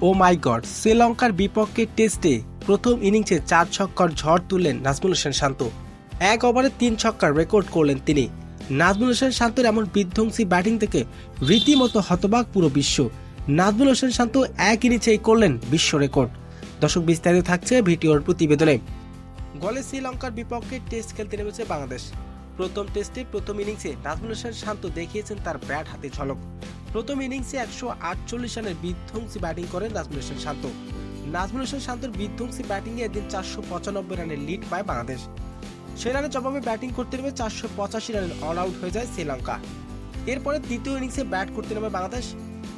ও মাই god, শ্রীলঙ্কার বিপক্ষে টেস্টে প্রথম ইনিংসে 4 ছক্কার ঝড় তুললেন নাজমুল হোসেন শান্ত। 1 ওভারে 3 ছক্কার রেকর্ড করলেন তিনি। নাজমুল হোসেন শান্তর এমন বিধ্বংসী ব্যাটিং থেকে রীতিমতো হতবাক পুরো বিশ্ব। নাজমুল হোসেন শান্ত এক ইনিংসেই করলেন বিশ্ব রেকর্ড। দর্শক, বিস্তারিত থাকছে ভিডিওর প্রতিবেদনে। গলে শ্রীলঙ্কার বিপক্ষে টেস্ট খেলতে নেমেছে বাংলাদেশ। প্রথম টেস্টে প্রথম ইনিংসে নাজমুল হোসেন শান্ত দেখিয়েছেন তার ব্যাট হাতে ঝলক। প্রথম ইনিংসে 148 রানের বিধ্বংসী ব্যাটিং করেন নাজমুল হোসেন শান্ত। নাজমুল হোসেন শান্তর বিধ্বংসী ব্যাটিংয়ে এদিন 495 রানের লিড পায় বাংলাদেশ। সে রানের জবাবে ব্যাটিং করতে নেমে 485 রানের অল আউট হয়ে যায় শ্রীলঙ্কা। এরপরে দ্বিতীয় ইনিংসে ব্যাট করতে নেমে বাংলাদেশ।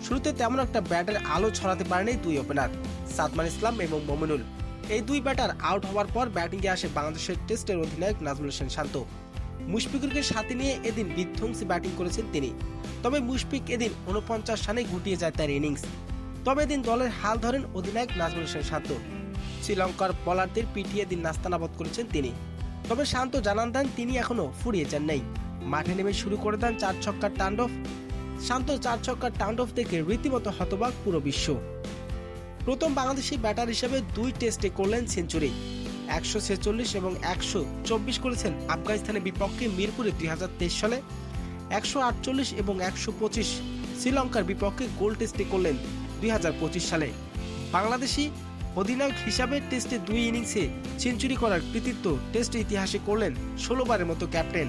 শুরুতে তেমন একটা ব্যাটের আলো ছড়াতে পারেনি দুই ওপেনার সাদমান ইসলাম এবং মোমিনুল। এই দুই ব্যাটার আউট হওয়ার পর ব্যাটিংয়ে আসে বাংলাদেশের টেস্টের অধিনায়ক নাজমুল হোসেন শান্ত। মুশফিকুরকে সাথে নিয়ে এদিন বিধ্বংসী ব্যাটিং করেছেন তিনি। তবে মুশফিক এদিন 49 রানে গুটিয়ে যায় তার ইনিংস। তবে এদিন দলের হাল ধরেন অধিনায়ক নাজমুল হোসেন শান্ত। শ্রীলঙ্কার বোলারদের পিটিয়ে দিন নাস্তানাবদ করেছেন তিনি। তবে শান্ত জানান দেন তিনি এখনো ফুরিয়ে যান নাই। মাঠে নেমে শুরু করে দেন 4 ছক্কার তাণ্ডব। শান্ত 4 ছক্কার তাণ্ডব দেখে রীতিমতো হতবাক পুরো বিশ্ব। প্রথম বাংলাদেশি ব্যাটার হিসেবে 2 টেস্টে করলেন সেঞ্চুরি। 146 এবং 124 করেছেন আফগানিস্তানের বিপক্ষে মিরপুরে 2023 সালে। 148 এবং 125 শ্রীলঙ্কার বিপক্ষে গোল্ড টেস্টে করলেন 2025 সালে। বাংলাদেশি অধিনায়ক হিসাবে টেস্টে 2 ইনিংসে সেঞ্চুরি করার কৃতিত্ব টেস্ট ইতিহাসে করলেন 16 বারের মতো ক্যাপ্টেন